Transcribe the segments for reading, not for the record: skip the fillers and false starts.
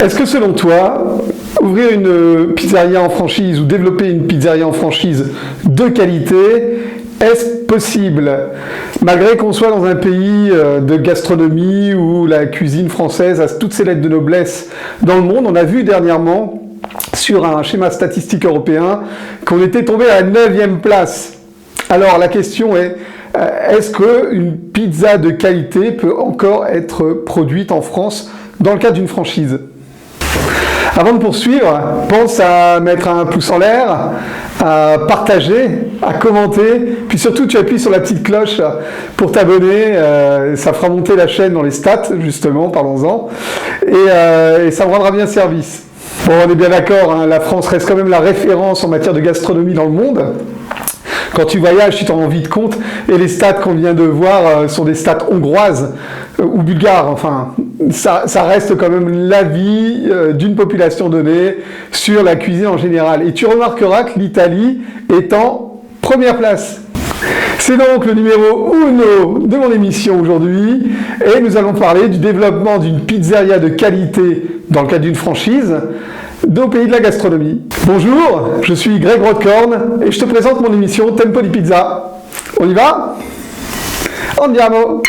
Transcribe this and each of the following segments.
Est-ce que selon toi, ouvrir une pizzeria en franchise ou développer une pizzeria en franchise de qualité, est-ce possible? Malgré qu'on soit dans un pays de gastronomie où la cuisine française a toutes ses lettres de noblesse dans le monde, on a vu dernièrement sur un schéma statistique européen qu'on était tombé à la 9e place. Alors la question est, est-ce qu'une pizza de qualité peut encore être produite en France dans le cadre d'une franchise? Avant de poursuivre, pense à mettre un pouce en l'air, à partager, à commenter, puis surtout tu appuies sur la petite cloche pour t'abonner, ça fera monter la chaîne dans les stats, justement, parlons-en, et ça me rendra bien service. Bon, on est bien d'accord, hein, la France reste quand même la référence en matière de gastronomie dans le monde. Quand tu voyages, tu t'en rends vite compte, et les stats qu'on vient de voir sont des stats hongroises ou bulgares, enfin, ça reste quand même l'avis d'une population donnée sur la cuisine en général. Et tu remarqueras que l'Italie est en première place. C'est donc le numéro 1 de mon émission aujourd'hui, et nous allons parler du développement d'une pizzeria de qualité dans le cadre d'une franchise au pays de la gastronomie. Bonjour, je suis Greg Rothkorn et je te présente mon émission Tempo di Pizza. On y va? Andiamo!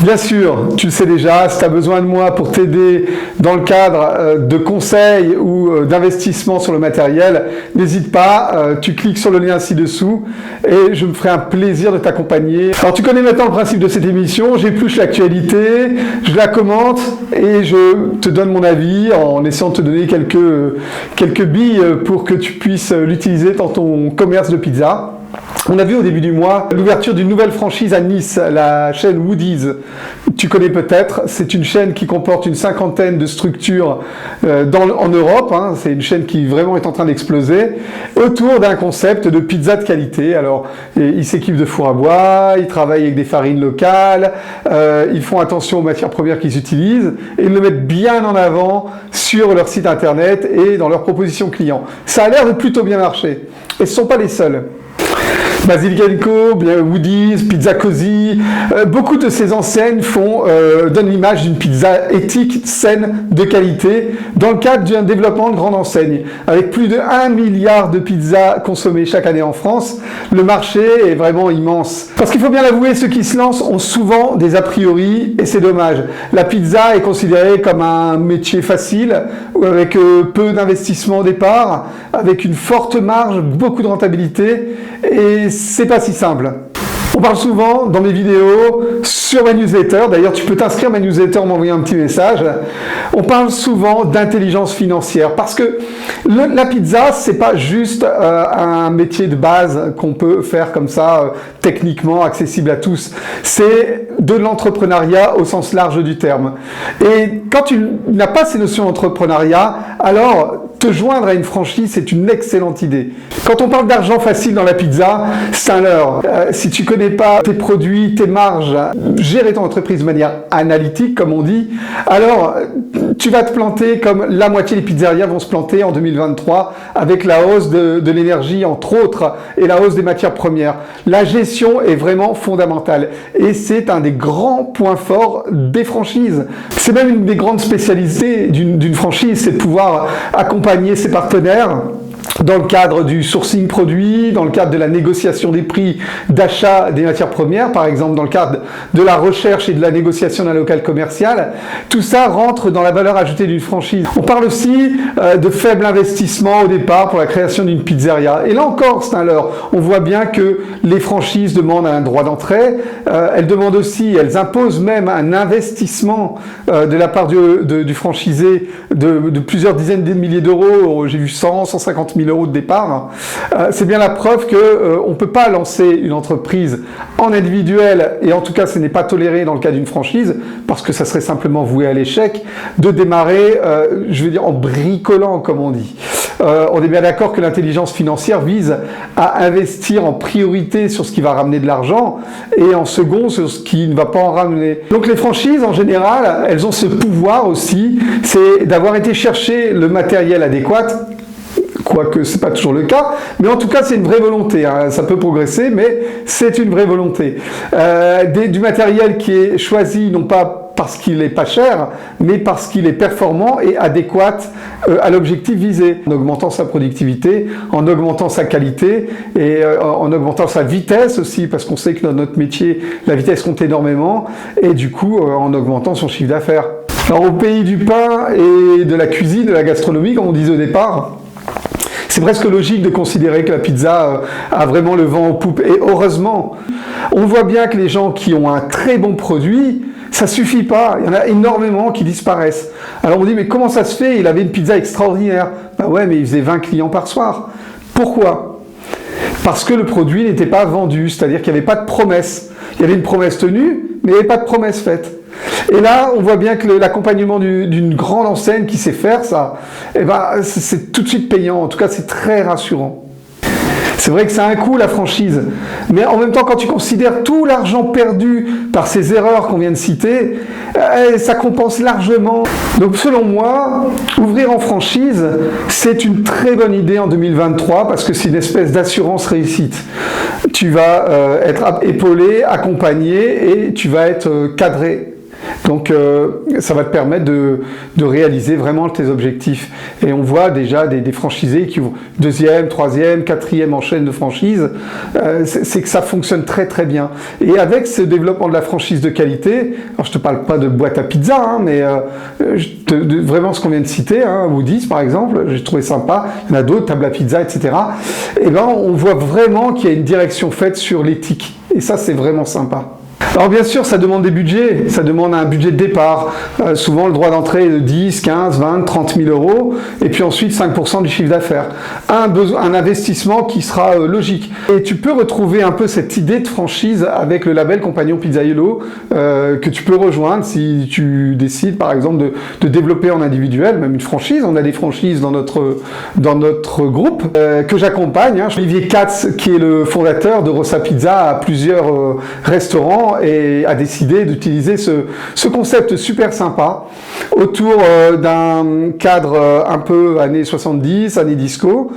Bien sûr, tu le sais déjà, si tu as besoin de moi pour t'aider dans le cadre de conseils ou d'investissement sur le matériel, n'hésite pas, tu cliques sur le lien ci-dessous et je me ferai un plaisir de t'accompagner. Alors tu connais maintenant le principe de cette émission, j'épluche l'actualité, je la commente et je te donne mon avis en essayant de te donner quelques billes pour que tu puisses l'utiliser dans ton commerce de pizza. On a vu au début du mois l'ouverture d'une nouvelle franchise à Nice, la chaîne Woody's. Tu connais peut-être, c'est une chaîne qui comporte une 50aine de structures en Europe. Hein. C'est une chaîne qui vraiment est en train d'exploser autour d'un concept de pizza de qualité. Alors, ils s'équipent de four à bois, ils travaillent avec des farines locales, ils font attention aux matières premières qu'ils utilisent et ils le mettent bien en avant sur leur site internet et dans leurs propositions clients. Ça a l'air de plutôt bien marcher. Et ce ne sont pas les seuls. Basilico, Woody's, Pizza Cozy, beaucoup de ces enseignes donnent l'image d'une pizza éthique, saine, de qualité, dans le cadre d'un développement de grande enseigne. Avec plus de 1 milliard de pizzas consommées chaque année en France, le marché est vraiment immense. Parce qu'il faut bien l'avouer, ceux qui se lancent ont souvent des a priori, et c'est dommage. La pizza est considérée comme un métier facile, avec peu d'investissement au départ, avec une forte marge, beaucoup de rentabilité, et c'est pas si simple. On parle souvent dans mes vidéos, sur ma newsletter, d'ailleurs tu peux t'inscrire à ma newsletter, m'envoyer un petit message, on parle souvent d'intelligence financière parce que la pizza c'est pas juste un métier de base qu'on peut faire comme ça, techniquement accessible à tous, c'est de l'entrepreneuriat au sens large du terme. Et quand tu n'as pas ces notions d'entrepreneuriat, alors te joindre à une franchise, c'est une excellente idée. Quand on parle d'argent facile dans la pizza, c'est un leurre. Si tu connais pas tes produits, tes marges, gérer ton entreprise de manière analytique, comme on dit, alors tu vas te planter comme la moitié des pizzerias vont se planter en 2023 avec la hausse de l'énergie, entre autres, et la hausse des matières premières. La gestion est vraiment fondamentale et c'est un des grands points forts des franchises. C'est même une des grandes spécialités d'une franchise, c'est de pouvoir accompagner ses partenaires dans le cadre du sourcing produit, dans le cadre de la négociation des prix d'achat des matières premières, par exemple dans le cadre de la recherche et de la négociation d'un local commercial, tout ça rentre dans la valeur ajoutée d'une franchise. On parle aussi de faible investissement au départ pour la création d'une pizzeria. Et là encore, c'est un leurre. On voit bien que les franchises demandent un droit d'entrée, elles demandent aussi, elles imposent même un investissement de la part du franchisé de plusieurs dizaines de milliers d'euros. J'ai vu 150 000 euros de départ. C'est bien la preuve qu'on ne peut pas lancer une entreprise en individuel, et en tout cas ce n'est pas toléré dans le cas d'une franchise, parce que ça serait simplement voué à l'échec, de démarrer, je veux dire, en bricolant, comme on dit. On est bien d'accord que l'intelligence financière vise à investir en priorité sur ce qui va ramener de l'argent, et en second sur ce qui ne va pas en ramener. Donc les franchises, en général, elles ont ce pouvoir aussi, c'est d'avoir été chercher le matériel adéquat, quoique c'est pas toujours le cas, mais en tout cas c'est une vraie volonté, hein. Ça peut progresser, mais c'est une vraie volonté. Du matériel qui est choisi non pas parce qu'il est pas cher, mais parce qu'il est performant et adéquat à l'objectif visé, en augmentant sa productivité, en augmentant sa qualité et en augmentant sa vitesse aussi, parce qu'on sait que dans notre métier, la vitesse compte énormément, et du coup en augmentant son chiffre d'affaires. Alors au pays du pain et de la cuisine, de la gastronomie, comme on disait au départ, c'est presque logique de considérer que la pizza a vraiment le vent en poupe. Et heureusement, on voit bien que les gens qui ont un très bon produit, ça suffit pas. Il y en a énormément qui disparaissent. Alors on dit, mais comment ça se fait? Il avait une pizza extraordinaire. Ben ouais, mais il faisait 20 clients par soir. Pourquoi? Parce que le produit n'était pas vendu, c'est-à-dire qu'il n'y avait pas de promesse. Il y avait une promesse tenue, mais il n'y avait pas de promesse faite. Et là, on voit bien que l'accompagnement d'une grande enseigne qui sait faire ça, eh ben, c'est tout de suite payant. En tout cas, c'est très rassurant. C'est vrai que ça a un coût, la franchise. Mais en même temps, quand tu considères tout l'argent perdu par ces erreurs qu'on vient de citer, ça compense largement. Donc selon moi, ouvrir en franchise, c'est une très bonne idée en 2023 parce que c'est une espèce d'assurance réussite. Tu vas être épaulé, accompagné et tu vas être cadré. Donc ça va te permettre de réaliser vraiment tes objectifs. Et on voit déjà des franchisés qui ouvrent deuxième, troisième, quatrième en chaîne de franchise. C'est que ça fonctionne très très bien. Et avec ce développement de la franchise de qualité, alors je te parle pas de boîte à pizza, hein, mais vraiment ce qu'on vient de citer, hein, Woody's par exemple, j'ai trouvé sympa, il y en a d'autres, table à pizza, etc. Et ben on voit vraiment qu'il y a une direction faite sur l'éthique. Et ça c'est vraiment sympa. Alors bien sûr, ça demande des budgets, ça demande un budget de départ. Souvent, le droit d'entrée est de 10, 15, 20, 30 000 euros, et puis ensuite 5% du chiffre d'affaires. Un investissement qui sera logique. Et tu peux retrouver un peu cette idée de franchise avec le label Compagnon Pizzaiolo, que tu peux rejoindre si tu décides, par exemple, de développer en individuel, même une franchise. On a des franchises dans notre groupe que j'accompagne. Hein. Olivier Katz, qui est le fondateur de Rossa Pizza, a plusieurs restaurants et a décidé d'utiliser ce concept super sympa autour d'un cadre un peu années 70, années disco,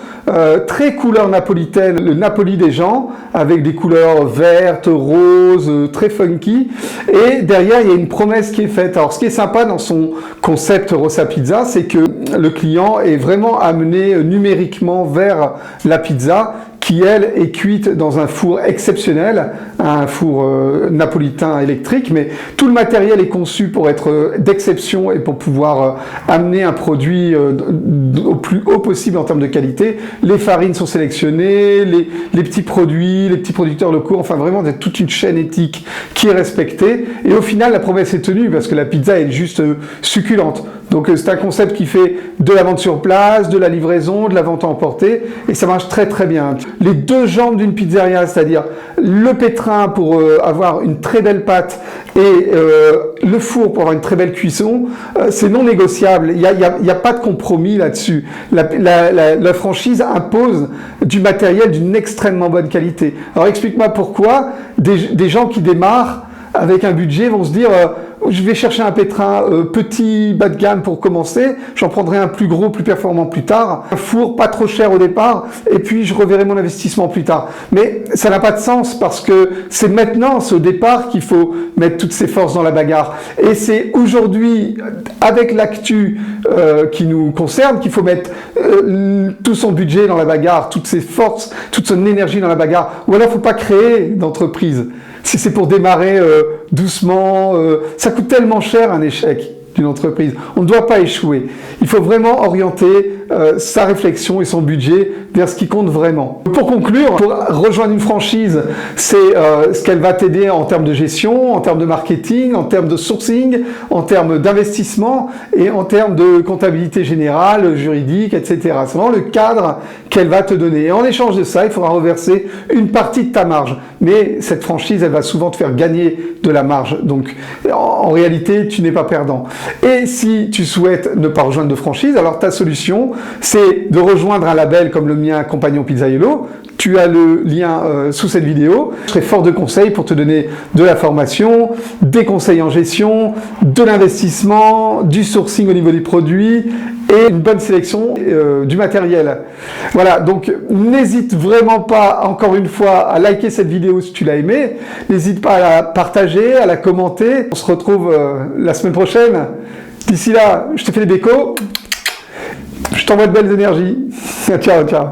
très couleur napolitaine, le Napoli des gens, avec des couleurs vertes, roses, très funky, et derrière il y a une promesse qui est faite. Alors ce qui est sympa dans son concept Rossa Pizza, c'est que le client est vraiment amené numériquement vers la pizza, qui elle est cuite dans un four exceptionnel, un four napolitain électrique, mais tout le matériel est conçu pour être d'exception et pour pouvoir amener un produit au plus haut possible en termes de qualité. Les farines sont sélectionnées, les petits produits, les petits producteurs locaux, enfin vraiment il y a toute une chaîne éthique qui est respectée, et au final la promesse est tenue parce que la pizza est juste succulente. Donc c'est un concept qui fait de la vente sur place, de la livraison, de la vente à emporter, et ça marche très très bien. Les deux jambes d'une pizzeria, c'est-à-dire le pétrin pour avoir une très belle pâte et le four pour avoir une très belle cuisson, c'est non négociable. Il y a pas de compromis là-dessus. La franchise impose du matériel d'une extrêmement bonne qualité. Alors explique-moi pourquoi des gens qui démarrent avec un budget vont se dire je vais chercher un pétrin petit, bas de gamme pour commencer, j'en prendrai un plus gros, plus performant plus tard, un four pas trop cher au départ, et puis je reverrai mon investissement plus tard. Mais ça n'a pas de sens parce que c'est maintenant, c'est au départ qu'il faut mettre toutes ses forces dans la bagarre. Et c'est aujourd'hui, avec l'actu qui nous concerne, qu'il faut mettre tout son budget dans la bagarre, toutes ses forces, toute son énergie dans la bagarre. Ou alors il ne faut pas créer d'entreprise. Si c'est pour démarrer doucement, ça coûte tellement cher un échec d'une entreprise. On ne doit pas échouer. Il faut vraiment orienter sa réflexion et son budget vers ce qui compte vraiment. Pour conclure, pour rejoindre une franchise, c'est ce qu'elle va t'aider en termes de gestion, en termes de marketing, en termes de sourcing, en termes d'investissement et en termes de comptabilité générale, juridique, etc. C'est vraiment le cadre qu'elle va te donner. Et en échange de ça, il faudra reverser une partie de ta marge. Mais cette franchise, elle va souvent te faire gagner de la marge. Donc, en réalité, tu n'es pas perdant. Et si tu souhaites ne pas rejoindre de franchise, alors ta solution, c'est de rejoindre un label comme le mien, Compagnon Pizzaiolo, tu as le lien sous cette vidéo. Je serai fort de conseils pour te donner de la formation, des conseils en gestion, de l'investissement, du sourcing au niveau des produits et une bonne sélection du matériel. Voilà, donc n'hésite vraiment pas, encore une fois, à liker cette vidéo si tu l'as aimée. N'hésite pas à la partager, à la commenter. On se retrouve la semaine prochaine. D'ici là, je te fais des bécos. Je t'envoie de belles énergies. Ciao, ciao.